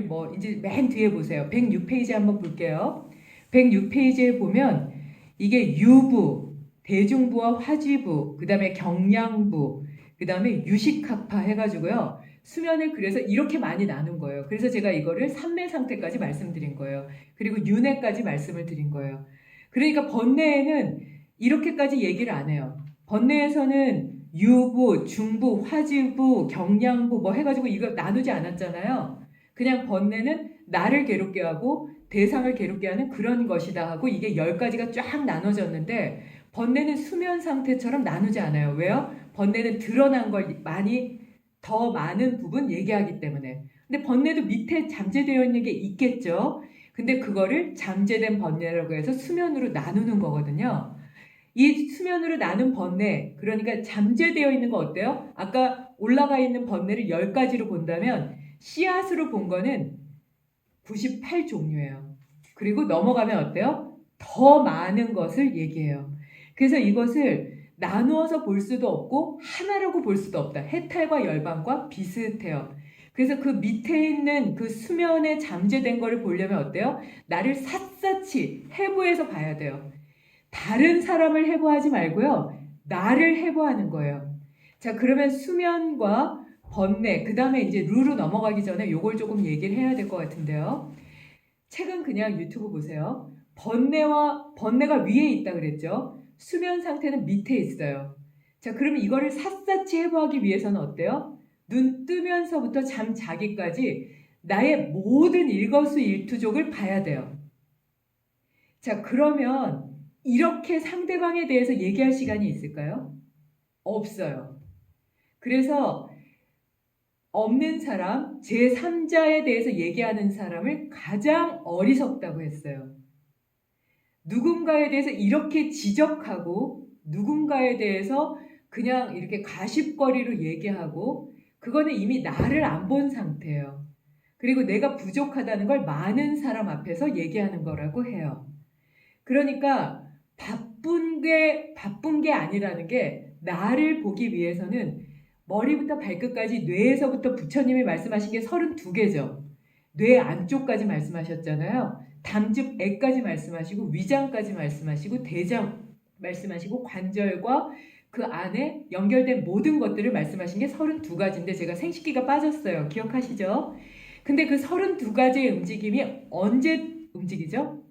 여러분들이 뭐 이제 맨 뒤에 보세요. 106페이지 한번 볼게요. 106페이지에 보면 이게 유부, 대중부와 화지부, 그 다음에 경량부, 그 다음에 유식학파 해가지고요. 수면을 그래서 이렇게 많이 나눈 거예요. 그래서 제가 이거를 삼매 상태까지 말씀드린 거예요. 그리고 윤회까지 말씀을 드린 거예요. 그러니까 번뇌에는 이렇게까지 얘기를 안 해요. 번뇌에서는 유부, 중부, 화지부, 경량부 뭐 해가지고 이거 나누지 않았잖아요. 그냥 번뇌는 나를 괴롭게 하고 대상을 괴롭게 하는 그런 것이다 하고 이게 10가지가 쫙 나눠졌는데 번뇌는 수면 상태처럼 나누지 않아요. 왜요? 번뇌는 드러난 걸 더 많은 부분 얘기하기 때문에. 근데 번뇌도 밑에 잠재되어 있는 게 있겠죠. 근데 그거를 잠재된 번뇌라고 해서 수면으로 나누는 거거든요. 이 수면으로 나눈 번뇌, 그러니까 잠재되어 있는 거 어때요? 아까 올라가 있는 번뇌를 10가지로 본다면 씨앗으로 본 거는 98종류예요. 그리고 넘어가면 어때요? 더 많은 것을 얘기해요. 그래서 이것을 나누어서 볼 수도 없고 하나라고 볼 수도 없다. 해탈과 열반과 비슷해요. 그래서 그 밑에 있는 그 수면에 잠재된 거를 보려면 어때요? 나를 샅샅이 해부해서 봐야 돼요. 다른 사람을 해부하지 말고요. 나를 해부하는 거예요. 자, 그러면 수면과 번뇌, 그 다음에 이제 루로 넘어가기 전에 요걸 조금 얘기를 해야 될 것 같은데요. 책은 그냥 유튜브 보세요. 번뇌가 위에 있다 그랬죠. 수면 상태는 밑에 있어요. 자, 그러면 이거를 샅샅이 해부하기 위해서는 어때요? 눈 뜨면서부터 잠 자기까지 나의 모든 일거수일투족을 봐야 돼요. 자, 그러면 이렇게 상대방에 대해서 얘기할 시간이 있을까요? 없어요. 그래서 없는 사람, 제3자에 대해서 얘기하는 사람을 가장 어리석다고 했어요. 누군가에 대해서 이렇게 지적하고 누군가에 대해서 그냥 이렇게 가십거리로 얘기하고 그거는 이미 나를 안 본 상태예요. 그리고 내가 부족하다는 걸 많은 사람 앞에서 얘기하는 거라고 해요. 그러니까 바쁜 게 아니라는 게 나를 보기 위해서는 머리부터 발끝까지 뇌에서부터 부처님이 말씀하신 게 32개죠. 뇌 안쪽까지 말씀하셨잖아요. 담즙애까지 말씀하시고 위장까지 말씀하시고 대장 말씀하시고 관절과 그 안에 연결된 모든 것들을 말씀하신 게 32가지인데 제가 생식기가 빠졌어요. 기억하시죠? 근데 그 32가지의 움직임이 언제 움직이죠?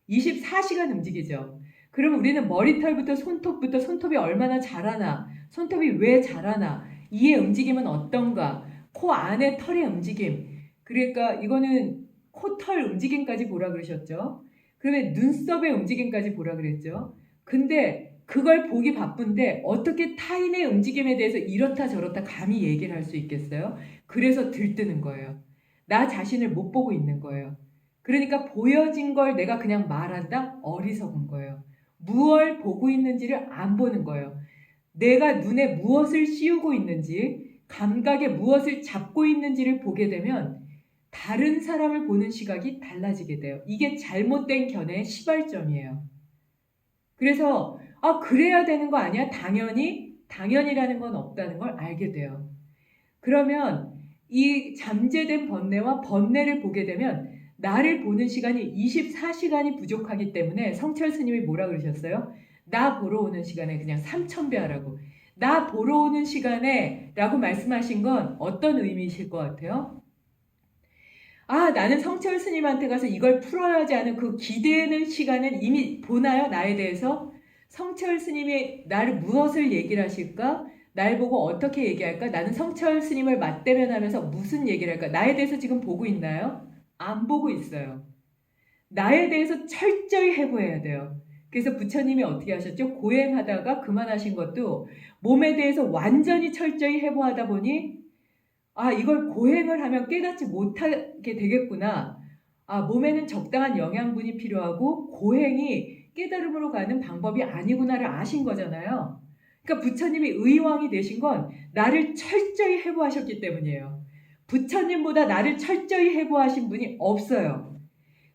24시간 움직이죠. 그럼 우리는 머리털부터 손톱부터 손톱이 얼마나 자라나, 손톱이 왜 자라나, 이의 움직임은 어떤가, 코 안의 털의 움직임. 그러니까 이거는 코털 움직임까지 보라 그러셨죠. 그러면 눈썹의 움직임까지 보라 그랬죠. 근데 그걸 보기 바쁜데 어떻게 타인의 움직임에 대해서 이렇다 저렇다 감히 얘기를 할 수 있겠어요? 그래서 들뜨는 거예요. 나 자신을 못 보고 있는 거예요. 그러니까 보여진 걸 내가 그냥 말한다? 어리석은 거예요. 무엇을 보고 있는지를 안 보는 거예요. 내가 눈에 무엇을 씌우고 있는지, 감각에 무엇을 잡고 있는지를 보게 되면 다른 사람을 보는 시각이 달라지게 돼요. 이게 잘못된 견해의 시발점이에요. 그래서 그래야 되는 거 아니야? 당연이라는 건 없다는 걸 알게 돼요. 그러면 이 잠재된 번뇌와 번뇌를 보게 되면 나를 보는 시간이 24시간이 부족하기 때문에 성철 스님이 뭐라 그러셨어요? 나 보러 오는 시간에 그냥 3000배 하라고. 나 보러 오는 시간에 라고 말씀하신 건 어떤 의미이실 것 같아요? 나는 성철 스님한테 가서 이걸 풀어야지 하는 그 기대는 시간은 이미 보나요? 나에 대해서? 성철 스님이 나를 무엇을 얘기를 하실까? 날 보고 어떻게 얘기할까? 나는 성철 스님을 맞대면하면서 무슨 얘기를 할까? 나에 대해서 지금 보고 있나요? 안 보고 있어요. 나에 대해서 철저히 해부해야 돼요. 그래서 부처님이 어떻게 하셨죠? 고행하다가 그만하신 것도 몸에 대해서 완전히 철저히 해부하다 보니 이걸 고행을 하면 깨닫지 못하게 되겠구나. 몸에는 적당한 영양분이 필요하고 고행이 깨달음으로 가는 방법이 아니구나를 아신 거잖아요. 그러니까 부처님이 의왕이 되신 건 나를 철저히 해부하셨기 때문이에요. 부처님보다 나를 철저히 해부하신 분이 없어요.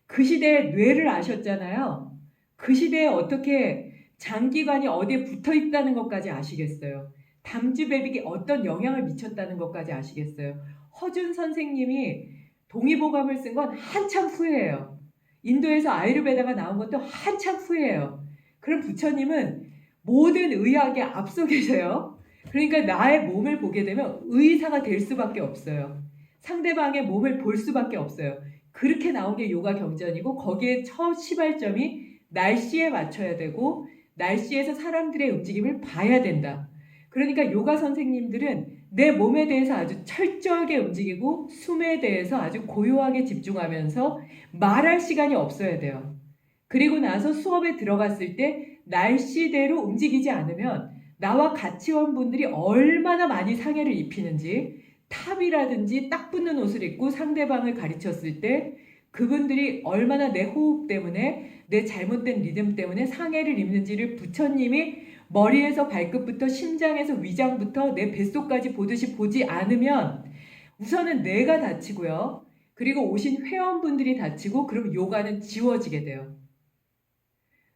그 시대에 뇌를 아셨잖아요. 그 시대에 어떻게 장기관이 어디에 붙어 있다는 것까지 아시겠어요. 담즙배빅이 어떤 영향을 미쳤다는 것까지 아시겠어요. 허준 선생님이 동의보감을 쓴 건 한참 후예요. 인도에서 아유르베다가 나온 것도 한참 후예요. 그럼 부처님은 모든 의학에 앞서 계세요. 그러니까 나의 몸을 보게 되면 의사가 될 수밖에 없어요. 상대방의 몸을 볼 수밖에 없어요. 그렇게 나온 게 요가 경전이고 거기에 첫 시발점이 날씨에 맞춰야 되고 날씨에서 사람들의 움직임을 봐야 된다. 그러니까 요가 선생님들은 내 몸에 대해서 아주 철저하게 움직이고 숨에 대해서 아주 고요하게 집중하면서 말할 시간이 없어야 돼요. 그리고 나서 수업에 들어갔을 때 날씨대로 움직이지 않으면 나와 가치원분들이 얼마나 많이 상해를 입히는지 탑이라든지 딱 붙는 옷을 입고 상대방을 가르쳤을 때 그분들이 얼마나 내 호흡 때문에 내 잘못된 리듬 때문에 상해를 입는지를 부처님이 머리에서 발끝부터 심장에서 위장부터 내 뱃속까지 보듯이 보지 않으면 우선은 내가 다치고요. 그리고 오신 회원분들이 다치고 그럼 요가는 지워지게 돼요.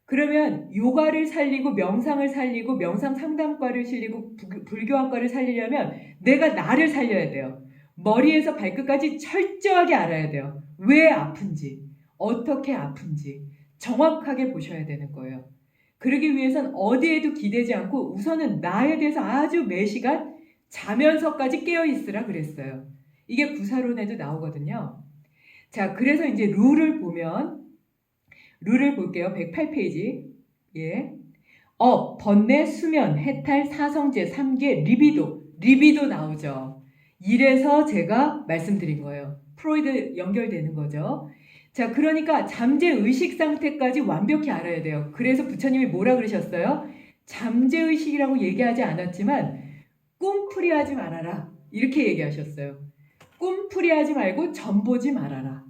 그러면 요가를 살리고 명상을 살리고 명상 상담과를 살리고 불교학과를 살리려면 내가 나를 살려야 돼요. 머리에서 발끝까지 철저하게 알아야 돼요. 왜 아픈지, 어떻게 아픈지 정확하게 보셔야 되는 거예요. 그러기 위해선 어디에도 기대지 않고 우선은 나에 대해서 아주 매시간 자면서까지 깨어있으라 그랬어요. 이게 구사론에도 나오거든요. 자, 그래서 이제 룰을 볼게요. 108페이지. 예. 번뇌, 수면, 해탈, 사성제, 삼계, 리비도 나오죠. 이래서 제가 말씀드린 거예요. 프로이드 연결되는 거죠. 자, 그러니까 잠재 의식 상태까지 완벽히 알아야 돼요. 그래서 부처님이 뭐라 그러셨어요? 잠재 의식이라고 얘기하지 않았지만 꿈풀이 하지 말아라. 이렇게 얘기하셨어요. 꿈풀이 하지 말고 전보지 말아라.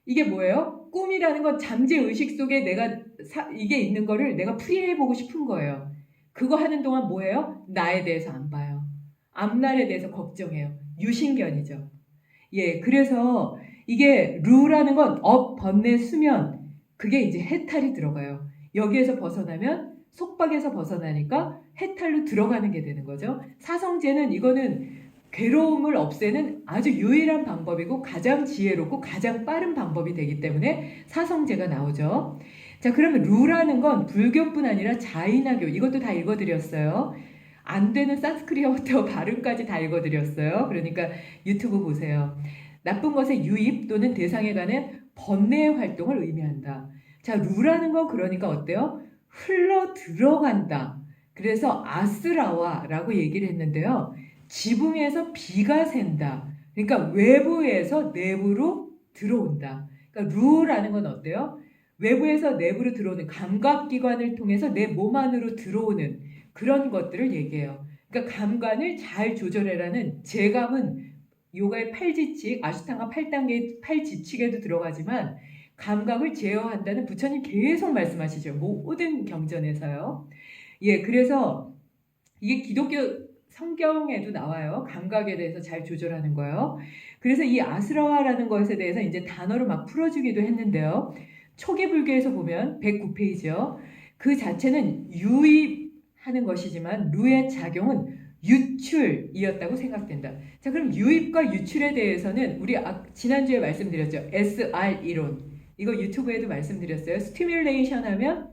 이게 뭐예요? 꿈이라는 건 잠재 의식 속에 이게 있는 거를 내가 풀이해보고 싶은 거예요. 그거 하는 동안 뭐예요? 나에 대해서 안 봐요. 앞날에 대해서 걱정해요. 유신견이죠. 예, 그래서 이게 루라는 건 번뇌, 수면, 그게 이제 해탈이 들어가요. 여기에서 벗어나면 속박에서 벗어나니까 해탈로 들어가는 게 되는 거죠. 사성제는 이거는 괴로움을 없애는 아주 유일한 방법이고 가장 지혜롭고 가장 빠른 방법이 되기 때문에 사성제가 나오죠. 자, 그러면 루라는 건 불교뿐 아니라 자이나교 이것도 다 읽어드렸어요. 안 되는 산스크리트어 발음까지 다 읽어드렸어요. 그러니까 유튜브 보세요. 나쁜 것의 유입 또는 대상에 관한 번뇌의 활동을 의미한다. 자, 루라는 건 그러니까 어때요? 흘러 들어간다. 그래서 아스라와라고 얘기를 했는데요. 지붕에서 비가 샌다. 그러니까 외부에서 내부로 들어온다. 그러니까 루라는 건 어때요? 외부에서 내부로 들어오는 감각기관을 통해서 내 몸 안으로 들어오는 그런 것들을 얘기해요. 그러니까 감관을 잘 조절해라는 재감은 요가의 8지칙, 아슈탕가 8단계의 8지칙에도 들어가지만 감각을 제어한다는 부처님 계속 말씀하시죠. 모든 경전에서요. 예, 그래서 이게 기독교 성경에도 나와요. 감각에 대해서 잘 조절하는 거예요. 그래서 이 아스라와라는 것에 대해서 이제 단어로 막 풀어주기도 했는데요. 초계 불교에서 보면 109페이지요. 그 자체는 유입하는 것이지만 루의 작용은 유출이었다고 생각된다. 자, 그럼 유입과 유출에 대해서는 우리 지난주에 말씀드렸죠. SR 이론. 이거 유튜브에도 말씀드렸어요. 스티뮬레이션 하면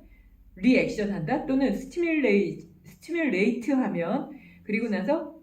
리액션 한다 또는 스티뮬레이트 하면 그리고 나서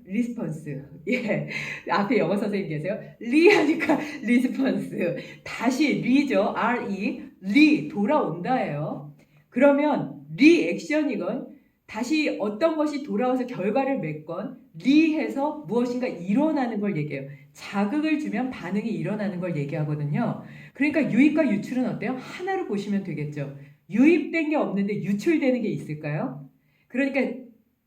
리스폰스. 예. 앞에 영어 선생님 계세요. 하니까 리스폰스. 다시 리죠. RE. 돌아온다예요. 그러면 리액션이건 다시 어떤 것이 돌아와서 결과를 맺건 리해서 무엇인가 일어나는 걸 얘기해요. 자극을 주면 반응이 일어나는 걸 얘기하거든요. 그러니까 유입과 유출은 어때요? 하나로 보시면 되겠죠. 유입된 게 없는데 유출되는 게 있을까요? 그러니까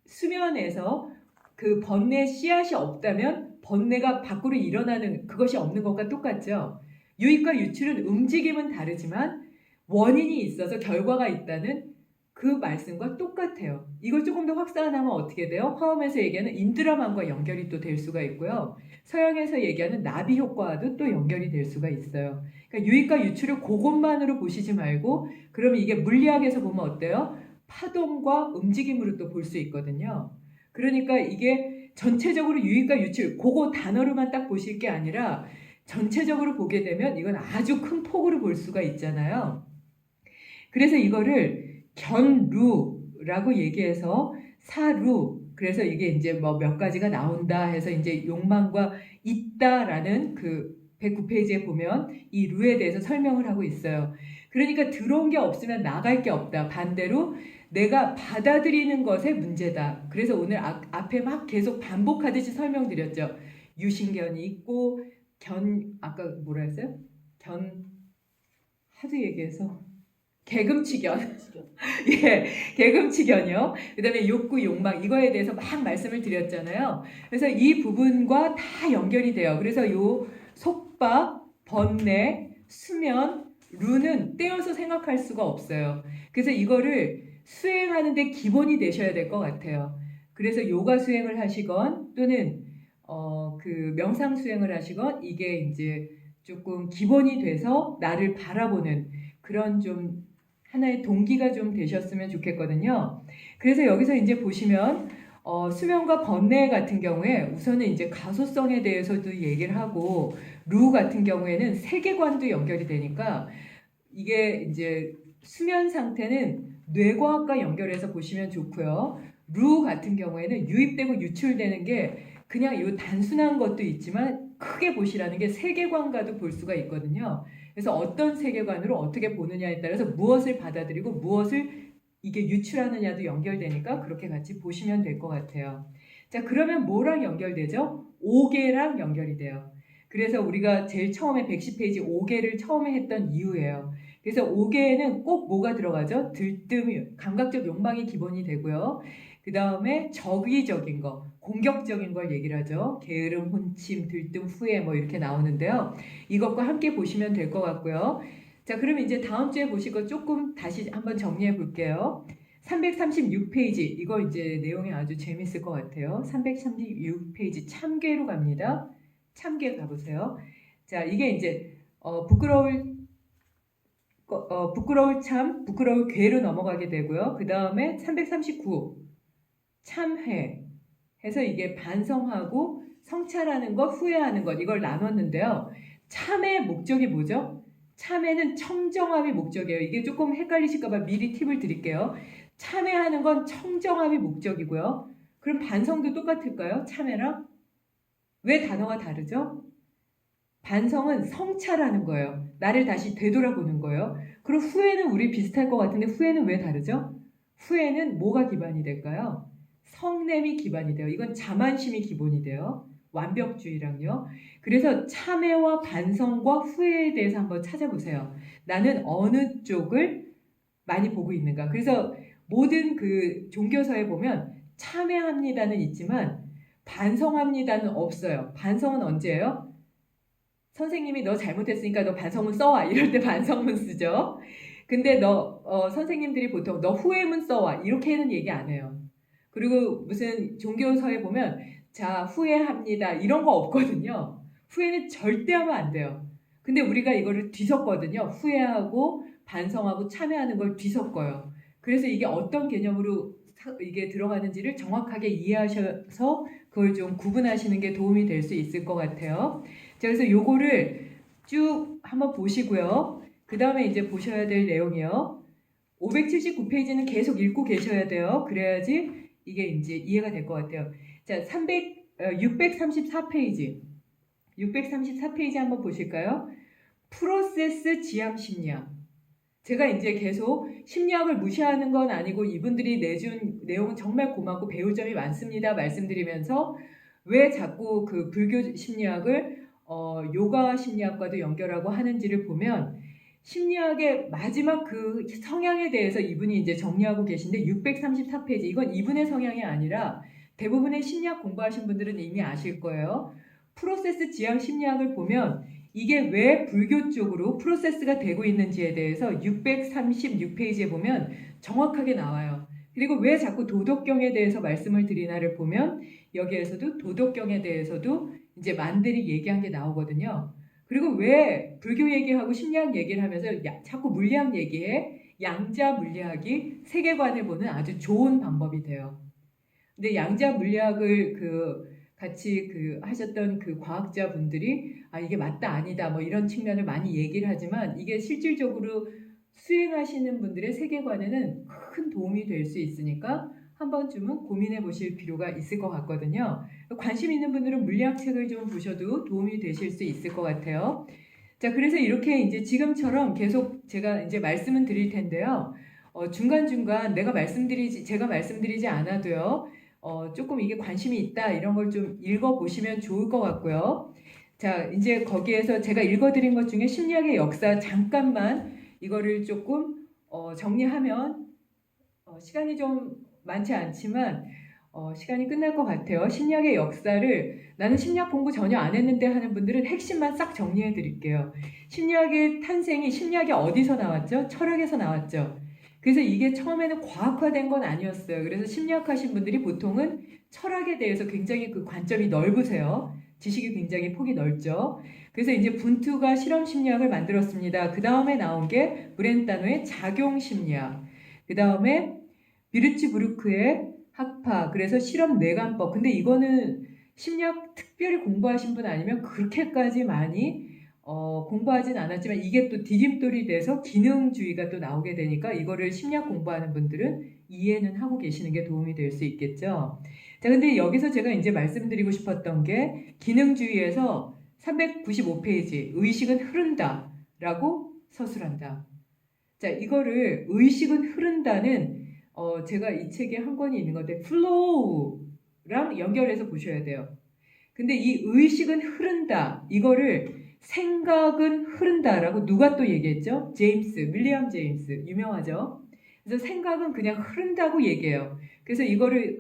수면에서 그 번뇌 씨앗이 없다면 번뇌가 밖으로 일어나는 그것이 없는 것과 똑같죠. 유입과 유출은 움직임은 다르지만 원인이 있어서 결과가 있다는 그 말씀과 똑같아요. 이걸 조금 더 확산하면 어떻게 돼요? 화엄에서 얘기하는 인드라만과 연결이 또 될 수가 있고요. 서양에서 얘기하는 나비 효과와도 또 연결이 될 수가 있어요. 그러니까 유입과 유출을 그것만으로 보시지 말고 그러면 이게 물리학에서 보면 어때요? 파동과 움직임으로 또 볼 수 있거든요. 그러니까 이게 전체적으로 유입과 유출, 그거 단어로만 딱 보실 게 아니라 전체적으로 보게 되면 이건 아주 큰 폭으로 볼 수가 있잖아요. 그래서 이거를 견루라고 얘기해서 사루, 그래서 이게 이제 뭐 몇 가지가 나온다 해서 이제 욕망과 있다라는 그 109페이지에 보면 이 루에 대해서 설명을 하고 있어요. 그러니까 들어온 게 없으면 나갈 게 없다. 반대로 내가 받아들이는 것에 문제다. 그래서 오늘 앞에 막 계속 반복하듯이 설명드렸죠. 유신견이 있고 아까 뭐라 했어요? 하도 얘기해서 개금치견. 예, 개금치견이요. 그 다음에 욕구, 욕망, 이거에 대해서 막 말씀을 드렸잖아요. 그래서 이 부분과 다 연결이 돼요. 그래서 요 속박, 번뇌, 수면, 루는 떼어서 생각할 수가 없어요. 그래서 이거를 수행하는데 기본이 되셔야 될 것 같아요. 그래서 요가 수행을 하시건 또는 그 명상 수행을 하시건 이게 이제 조금 기본이 돼서 나를 바라보는 그런 좀 하나의 동기가 좀 되셨으면 좋겠거든요. 그래서 여기서 이제 보시면 수면과 번뇌 같은 경우에 우선은 이제 가소성에 대해서도 얘기를 하고 루 같은 경우에는 세계관도 연결이 되니까 이게 이제 수면 상태는 뇌과학과 연결해서 보시면 좋고요. 루 같은 경우에는 유입되고 유출되는 게 그냥 이 단순한 것도 있지만 크게 보시라는 게 세계관과도 볼 수가 있거든요. 그래서 어떤 세계관으로 어떻게 보느냐에 따라서 무엇을 받아들이고 무엇을 이게 유출하느냐도 연결되니까 그렇게 같이 보시면 될 것 같아요. 자, 그러면 뭐랑 연결되죠? 5개랑 연결이 돼요. 그래서 우리가 제일 처음에 110페이지 5개를 처음에 했던 이유예요. 그래서 5개에는 꼭 뭐가 들어가죠? 들뜸, 감각적 욕망이 기본이 되고요. 그 다음에 적의적인 거, 공격적인 걸 얘기를 하죠. 게으름, 혼침, 들뜸, 후회 뭐 이렇게 나오는데요. 이것과 함께 보시면 될 것 같고요. 자, 그럼 이제 다음 주에 보실 거 조금 다시 한번 정리해 볼게요. 336페이지, 이거 이제 내용이 아주 재밌을 것 같아요. 336페이지 참괴로 갑니다. 참괴 가보세요. 자, 이게 이제 부끄러울 참, 부끄러울 괴로 넘어가게 되고요. 그 다음에 339 참회 해서 이게 반성하고 성찰하는 것, 후회하는 것 이걸 나눴는데요. 참의 목적이 뭐죠? 참회는 청정함이 목적이에요. 이게 조금 헷갈리실까봐 미리 팁을 드릴게요. 참회하는 건 청정함이 목적이고요. 그럼 반성도 똑같을까요? 참회랑? 왜 단어가 다르죠? 반성은 성찰하는 거예요. 나를 다시 되돌아보는 거예요. 그럼 후회는 우리 비슷할 것 같은데 후회는 왜 다르죠? 후회는 뭐가 기반이 될까요? 성냄이 기반이 돼요. 이건 자만심이 기본이 돼요. 완벽주의랑요. 그래서 참회와 반성과 후회에 대해서 한번 찾아보세요. 나는 어느 쪽을 많이 보고 있는가. 그래서 모든 그 종교서에 보면 참회합니다는 있지만 반성합니다는 없어요. 반성은 언제예요? 선생님이 너 잘못했으니까 너 반성문 써와. 이럴 때 반성문 쓰죠. 근데 선생님들이 보통 너 후회문 써와. 이렇게는 얘기 안 해요. 그리고 무슨 종교서에 보면 자, 후회합니다. 이런 거 없거든요. 후회는 절대 하면 안 돼요. 근데 우리가 이거를 뒤섞거든요. 후회하고 반성하고 참여하는 걸 뒤섞어요. 그래서 이게 어떤 개념으로 이게 들어가는지를 정확하게 이해하셔서 그걸 좀 구분하시는 게 도움이 될 수 있을 것 같아요. 자, 그래서 요거를 쭉 한번 보시고요. 그 다음에 이제 보셔야 될 내용이요. 579페이지는 계속 읽고 계셔야 돼요. 그래야지 이게 이제 이해가 될 것 같아요. 자, 634페이지. 634페이지 한번 보실까요? 프로세스 지향 심리학. 제가 이제 계속 심리학을 무시하는 건 아니고 이분들이 내준 내용은 정말 고맙고 배울 점이 많습니다. 말씀드리면서 왜 자꾸 그 불교 심리학을 요가 심리학과도 연결하고 하는지를 보면 심리학의 마지막 그 성향에 대해서 이분이 이제 정리하고 계신데 634페이지 이건 이분의 성향이 아니라 대부분의 심리학 공부하신 분들은 이미 아실 거예요. 프로세스 지향 심리학을 보면 이게 왜 불교 쪽으로 프로세스가 되고 있는지에 대해서 636페이지에 보면 정확하게 나와요. 그리고 왜 자꾸 도덕경에 대해서 말씀을 드리나를 보면 여기에서도 도덕경에 대해서도 이제 만들이 얘기한 게 나오거든요. 그리고 왜 불교 얘기하고 심리학 얘기를 하면서 자꾸 물리학 얘기해? 양자 물리학이 세계관을 보는 아주 좋은 방법이 돼요. 근데 양자 물리학을 같이 하셨던 그 과학자분들이 이게 맞다 아니다 뭐 이런 측면을 많이 얘기를 하지만 이게 실질적으로 수행하시는 분들의 세계관에는 큰 도움이 될 수 있으니까 한 번쯤은 고민해 보실 필요가 있을 것 같거든요. 관심 있는 분들은 물리학 책을 좀 보셔도 도움이 되실 수 있을 것 같아요. 자, 그래서 이렇게 이제 지금처럼 계속 제가 이제 말씀은 드릴 텐데요. 중간중간 제가 말씀드리지 않아도요. 조금 이게 관심이 있다 이런 걸 좀 읽어보시면 좋을 것 같고요. 자, 이제 거기에서 제가 읽어드린 것 중에 심리학의 역사 잠깐만 이거를 조금 정리하면 시간이 좀 많지 않지만 시간이 끝날 것 같아요. 심리학의 역사를 나는 심리학 공부 전혀 안 했는데 하는 분들은 핵심만 싹 정리해 드릴게요. 심리학이 어디서 나왔죠? 철학에서 나왔죠. 그래서 이게 처음에는 과학화된 건 아니었어요. 그래서 심리학 하신 분들이 보통은 철학에 대해서 굉장히 그 관점이 넓으세요. 지식이 굉장히 폭이 넓죠. 그래서 이제 분투가 실험 심리학을 만들었습니다. 그 다음에 나온 게 브렌타노의 작용 심리학. 그 다음에 비르츠부르크의 학파, 그래서 실험 뇌관법. 근데 이거는 심리학 특별히 공부하신 분 아니면 그렇게까지 많이 공부하진 않았지만 이게 또 디딤돌이 돼서 기능주의가 또 나오게 되니까 이거를 심리학 공부하는 분들은 이해는 하고 계시는 게 도움이 될 수 있겠죠. 자, 근데 여기서 제가 이제 말씀드리고 싶었던 게 기능주의에서 395페이지 의식은 흐른다 라고 서술한다. 자, 이거를 의식은 흐른다는 제가 이 책에 한 권이 있는 건데 flow랑 연결해서 보셔야 돼요. 근데 이 의식은 흐른다 이거를 생각은 흐른다라고 누가 또 얘기했죠? 윌리엄 제임스 유명하죠? 그래서 생각은 그냥 흐른다고 얘기해요. 그래서 이거를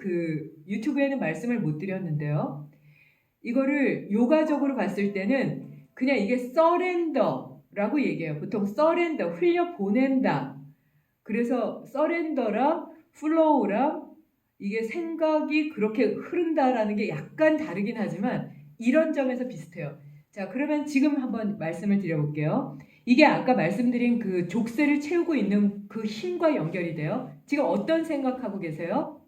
유튜브에는 말씀을 못 드렸는데요. 이거를 요가적으로 봤을 때는 그냥 이게 서렌더라고 얘기해요. 보통 서렌더 흘려 보낸다. 그래서 서렌더랑 플로우랑 이게 생각이 그렇게 흐른다라는 게 약간 다르긴 하지만 이런 점에서 비슷해요. 자, 그러면 지금 한번 말씀을 드려볼게요. 이게 아까 말씀드린 그 족쇄를 채우고 있는 그 힘과 연결이 돼요. 지금 어떤 생각하고 계세요?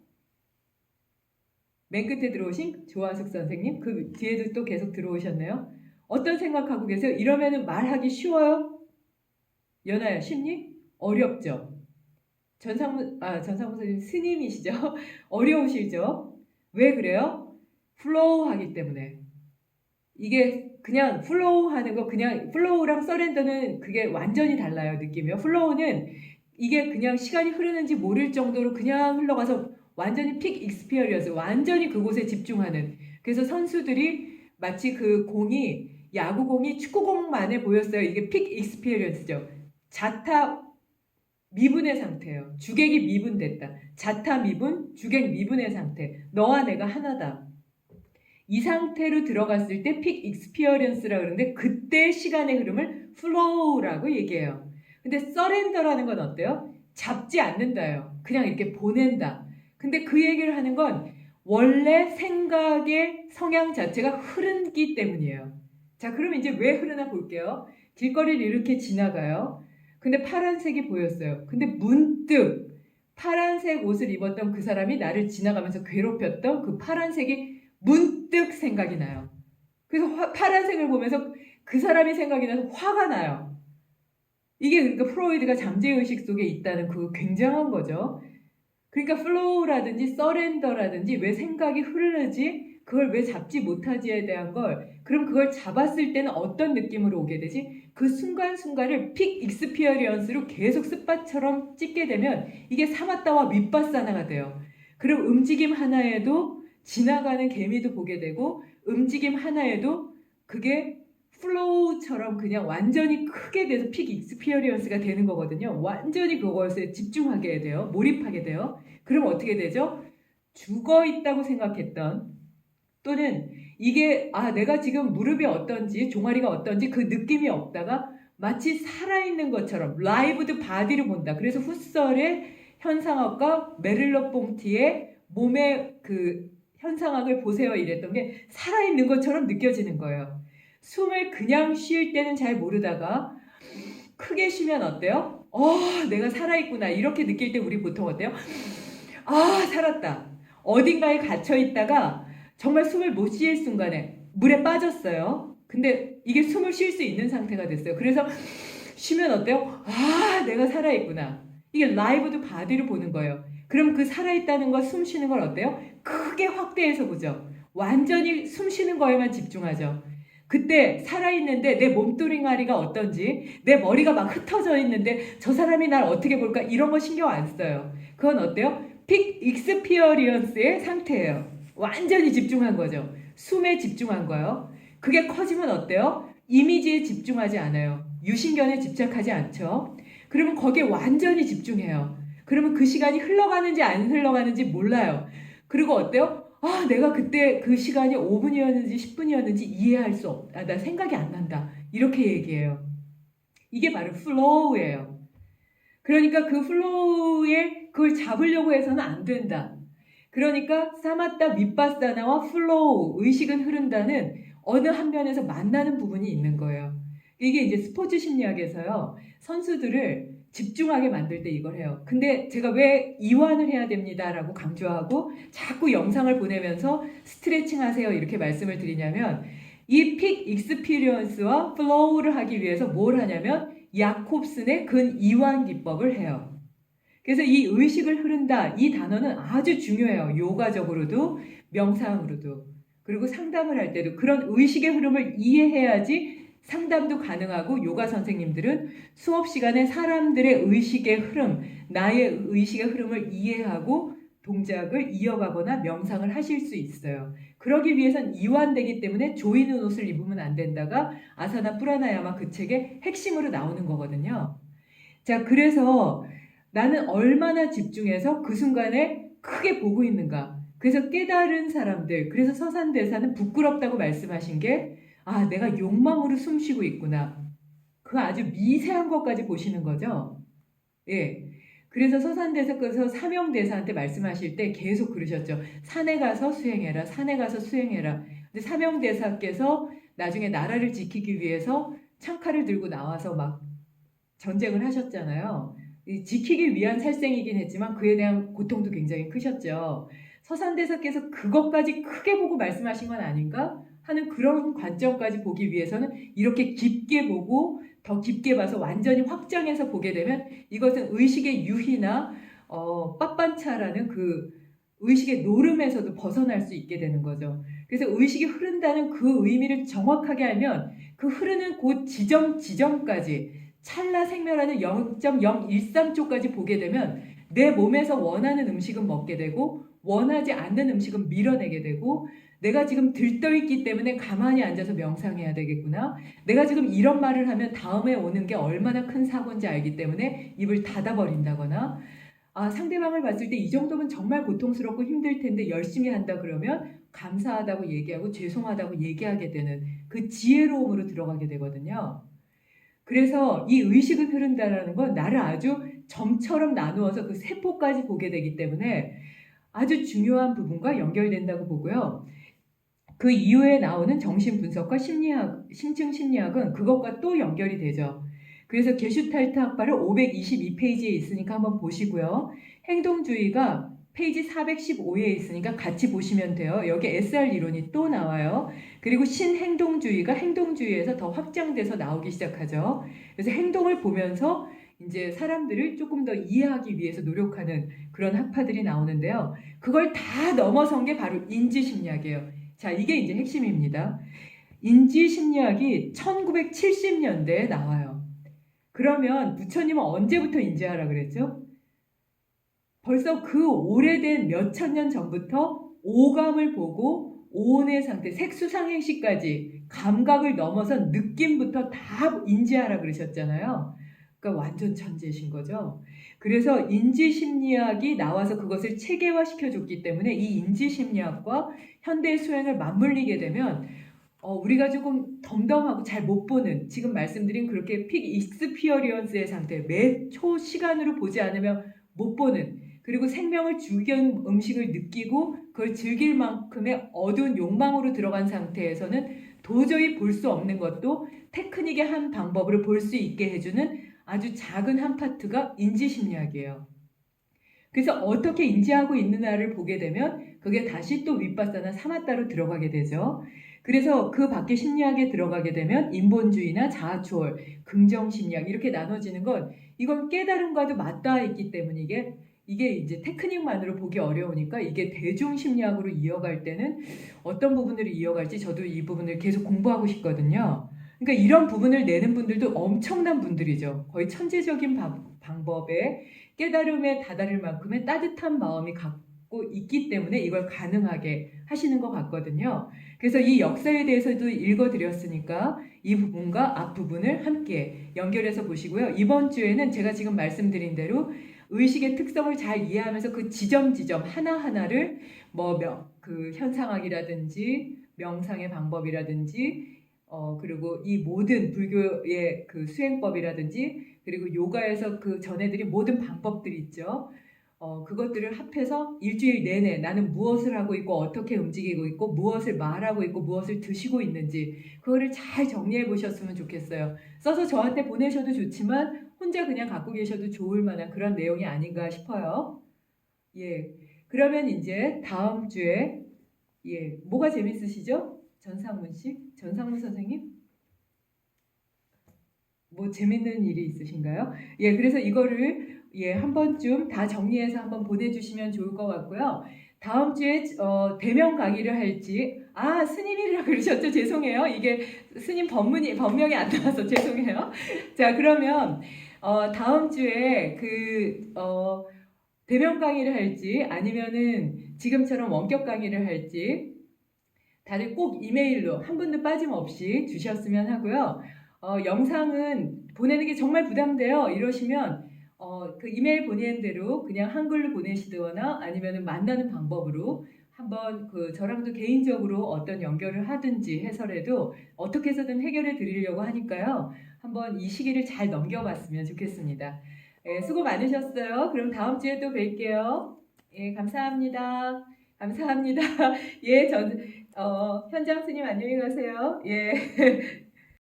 맨 끝에 들어오신 조화숙 선생님, 그 뒤에도 또 계속 들어오셨네요. 어떤 생각하고 계세요? 이러면은 말하기 쉬워요? 연아야, 쉽니? 어렵죠? 전상무 선생님 스님이시죠? 어려우시죠? 왜 그래요? 플로우 하기 때문에. 이게 그냥 플로우 하는 거, 그냥 플로우랑 서렌더는 그게 완전히 달라요, 느낌이요. 플로우는 이게 그냥 시간이 흐르는지 모를 정도로 그냥 흘러가서 완전히 픽 익스피리언스, 완전히 그곳에 집중하는. 그래서 선수들이 마치 야구공이 축구공만해 보였어요. 이게 픽 익스피리언스죠. 자타 미분의 상태예요. 주객이 미분됐다. 자타 미분, 주객 미분의 상태. 너와 내가 하나다. 이 상태로 들어갔을 때 픽 익스피리언스라고 그러는데 그때 시간의 흐름을 플로우라고 얘기해요. 근데 서렌더라는 건 어때요? 잡지 않는다예요. 그냥 이렇게 보낸다. 근데 그 얘기를 하는 건 원래 생각의 성향 자체가 흐르기 때문이에요. 자, 그럼 이제 왜 흐르나 볼게요. 길거리를 이렇게 지나가요. 근데 파란색이 보였어요. 근데 문득 파란색 옷을 입었던 그 사람이 나를 지나가면서 괴롭혔던 그 파란색이 문득 생각이 나요. 그래서 파란색을 보면서 그 사람이 생각이 나서 화가 나요. 이게 그러니까 프로이드가 잠재의식 속에 있다는 그 굉장한 거죠. 그러니까 플로우라든지 서렌더라든지 왜 생각이 흐르지? 그걸 왜 잡지 못하지에 대한 그럼 그걸 잡았을 때는 어떤 느낌으로 오게 되지? 그 순간순간을 픽 익스피리언스로 계속 습관처럼 찍게 되면 이게 사마타와 윗바사나가 돼요. 그럼 움직임 하나에도 지나가는 개미도 보게 되고 움직임 하나에도 그게 플로우처럼 그냥 완전히 크게 돼서 픽 익스피리언스가 되는 거거든요. 완전히 그것에 집중하게 돼요. 몰입하게 돼요. 그럼 어떻게 되죠? 죽어 있다고 생각했던 또는 이게 내가 지금 무릎이 어떤지 종아리가 어떤지 그 느낌이 없다가 마치 살아있는 것처럼 라이브드 바디를 본다. 그래서 후설의 현상학과 메를러 뽕티의 몸의 그 현상학을 보세요 이랬던 게 살아있는 것처럼 느껴지는 거예요. 숨을 그냥 쉴 때는 잘 모르다가 크게 쉬면 어때요? 내가 살아있구나 이렇게 느낄 때 우리 보통 어때요? 살았다. 어딘가에 갇혀 있다가 정말 숨을 못 쉴 순간에 물에 빠졌어요. 근데 이게 숨을 쉴 수 있는 상태가 됐어요. 그래서 쉬면 어때요? 아, 내가 살아있구나. 이게 라이브드 바디로 보는 거예요. 그럼 그 살아있다는 거, 숨 쉬는 걸 어때요? 크게 확대해서 보죠. 완전히 숨 쉬는 거에만 집중하죠. 그때 살아있는데 내 몸뚱아리가 어떤지, 내 머리가 막 흩어져 있는데 저 사람이 날 어떻게 볼까, 이런 거 신경 안 써요. 그건 어때요? 픽 익스피어리언스의 상태예요. 완전히 집중한 거죠. 숨에 집중한 거예요. 그게 커지면 어때요? 이미지에 집중하지 않아요. 유신견에 집착하지 않죠. 그러면 거기에 완전히 집중해요. 그러면 그 시간이 흘러가는지 안 흘러가는지 몰라요. 그리고 어때요? 아, 내가 그때 그 시간이 5분이었는지 10분이었는지 이해할 수 없다. 나 생각이 안 난다. 이렇게 얘기해요. 이게 바로 플로우예요. 그러니까 그 플로우에 그걸 잡으려고 해서는 안 된다. 그러니까 사마타 윗바사나와 플로우, 의식은 흐른다는 어느 한 면에서 만나는 부분이 있는 거예요. 이게 이제 스포츠 심리학에서요, 선수들을 집중하게 만들 때 이걸 해요. 근데 제가 왜 이완을 해야 됩니다라고 강조하고 자꾸 영상을 보내면서 스트레칭 하세요 이렇게 말씀을 드리냐면, 이 픽 익스피리언스와 플로우를 하기 위해서 뭘 하냐면 야콥슨의 근이완 기법을 해요. 그래서 이 의식을 흐른다, 이 단어는 아주 중요해요. 요가적으로도 명상으로도. 그리고 상담을 할 때도 그런 의식의 흐름을 이해해야지 상담도 가능하고, 요가 선생님들은 수업 시간에 사람들의 의식의 흐름, 나의 의식의 흐름을 이해하고 동작을 이어가거나 명상을 하실 수 있어요. 그러기 위해선 이완되기 때문에 조이는 옷을 입으면 안 된다가 아사나 프라나야마 그 책의 핵심으로 나오는 거거든요. 자, 그래서 나는 얼마나 집중해서 그 순간에 크게 보고 있는가. 그래서 깨달은 사람들, 그래서 서산대사는 부끄럽다고 말씀하신 게, 아, 내가 욕망으로 숨 쉬고 있구나. 그 아주 미세한 것까지 보시는 거죠. 예. 그래서 서산대사께서 사명대사한테 말씀하실 때 계속 그러셨죠. 산에 가서 수행해라, 산에 가서 수행해라. 근데 사명대사께서 나중에 나라를 지키기 위해서 창칼을 들고 나와서 막 전쟁을 하셨잖아요. 지키기 위한 살생이긴 했지만 그에 대한 고통도 굉장히 크셨죠. 서산대사께서 그것까지 크게 보고 말씀하신 건 아닌가 하는 그런 관점까지 보기 위해서는 이렇게 깊게 보고 더 깊게 봐서 완전히 확장해서 보게 되면 이것은 의식의 유희나 빠빤차라는 그 의식의 노름에서도 벗어날 수 있게 되는 거죠. 그래서 의식이 흐른다는 그 의미를 정확하게 알면 그 흐르는 그 지점까지 찰나 생멸하는 0.013초까지 보게 되면 내 몸에서 원하는 음식은 먹게 되고 원하지 않는 음식은 밀어내게 되고, 내가 지금 들떠있기 때문에 가만히 앉아서 명상해야 되겠구나. 내가 지금 이런 말을 하면 다음에 오는 게 얼마나 큰 사고인지 알기 때문에 입을 닫아버린다거나, 아, 상대방을 봤을 때 이 정도면 정말 고통스럽고 힘들 텐데 열심히 한다 그러면 감사하다고 얘기하고 죄송하다고 얘기하게 되는 그 지혜로움으로 들어가게 되거든요. 그래서 이 의식은 흐른다라는 건 나를 아주 점처럼 나누어서 그 세포까지 보게 되기 때문에 아주 중요한 부분과 연결된다고 보고요. 그 이후에 나오는 정신분석과 심리학, 심층 심리학은 그것과 또 연결이 되죠. 그래서 게슈탈트 학파를 522페이지에 있으니까 한번 보시고요. 행동주의가 페이지 415에 있으니까 같이 보시면 돼요. 여기 SR 이론이 또 나와요. 그리고 신행동주의가 행동주의에서 더 확장돼서 나오기 시작하죠. 그래서 행동을 보면서 이제 사람들을 조금 더 이해하기 위해서 노력하는 그런 학파들이 나오는데요. 그걸 다 넘어선 게 바로 인지심리학이에요. 자, 이게 이제 핵심입니다. 인지심리학이 1970년대에 나와요. 그러면 부처님은 언제부터 인지하라 그랬죠? 벌써 그 오래된 몇천 년 전부터 오감을 보고 오온의 상태, 색수상행시까지 감각을 넘어선 느낌부터 다 인지하라 그러셨잖아요. 그러니까 완전 천재신 거죠. 그래서 인지심리학이 나와서 그것을 체계화시켜줬기 때문에 이 인지심리학과 현대 수행을 맞물리게 되면 우리가 조금 덤덤하고 잘 못 보는, 지금 말씀드린 그렇게 픽 익스피어리언스의 상태, 매 초 시간으로 보지 않으면 못 보는, 그리고 생명을 죽인 음식을 느끼고 그걸 즐길 만큼의 어두운 욕망으로 들어간 상태에서는 도저히 볼 수 없는 것도 테크닉의 한 방법으로 볼 수 있게 해주는 아주 작은 한 파트가 인지심리학이에요. 그래서 어떻게 인지하고 있느냐를 보게 되면 그게 다시 또 윗바사나 사마타로 들어가게 되죠. 그래서 그 밖에 심리학에 들어가게 되면 인본주의나 자아초월, 긍정심리학 이렇게 나눠지는 건 이건 깨달음과도 맞닿아 있기 때문에 이게 이제 테크닉만으로 보기 어려우니까 이게 대중심리학으로 이어갈 때는 어떤 부분을 이어갈지 저도 이 부분을 계속 공부하고 싶거든요. 그러니까 이런 부분을 내는 분들도 엄청난 분들이죠. 거의 천재적인 방법에 깨달음에 다다를 만큼의 따뜻한 마음이 갖고 있기 때문에 이걸 가능하게 하시는 것 같거든요. 그래서 이 역사에 대해서도 읽어드렸으니까 이 부분과 앞부분을 함께 연결해서 보시고요. 이번 주에는 제가 지금 말씀드린 대로 의식의 특성을 잘 이해하면서 그 지점 하나하나를 그 현상학이라든지 명상의 방법이라든지 그리고 이 모든 불교의 그 수행법이라든지 그리고 요가에서 그 전해드린 모든 방법들이 있죠. 그것들을 합해서 일주일 내내 나는 무엇을 하고 있고 어떻게 움직이고 있고 무엇을 말하고 있고 무엇을 드시고 있는지 그거를 잘 정리해 보셨으면 좋겠어요. 써서 저한테 보내셔도 좋지만 혼자 그냥 갖고 계셔도 좋을 만한 그런 내용이 아닌가 싶어요. 예. 그러면 이제 다음 주에 뭐가 재밌으시죠? 전상문 씨? 전상문 선생님? 뭐 재밌는 일이 있으신가요? 예, 그래서 이거를 한 번쯤 다 정리해서 한번 보내주시면 좋을 것 같고요. 다음 주에 대면 강의를 할지 스님이라 그러셨죠? 죄송해요. 이게 스님 법명이 안 나와서 죄송해요. 자, 그러면 다음 주에 대면 강의를 할지 아니면은 지금처럼 원격 강의를 할지 다들 꼭 이메일로 한 분도 빠짐없이 주셨으면 하고요. 영상은 보내는 게 정말 부담돼요. 이러시면 그 이메일 보내는 대로 그냥 한글로 보내시거나 아니면 만나는 방법으로 한번 저랑도 개인적으로 어떤 연결을 하든지 해서라도 어떻게 해서든 해결해 드리려고 하니까요. 한번 이 시기를 잘 넘겨봤으면 좋겠습니다. 예, 수고 많으셨어요. 그럼 다음 주에 또 뵐게요. 예, 감사합니다. 감사합니다. 예, 현장 스님 안녕히 가세요. 예.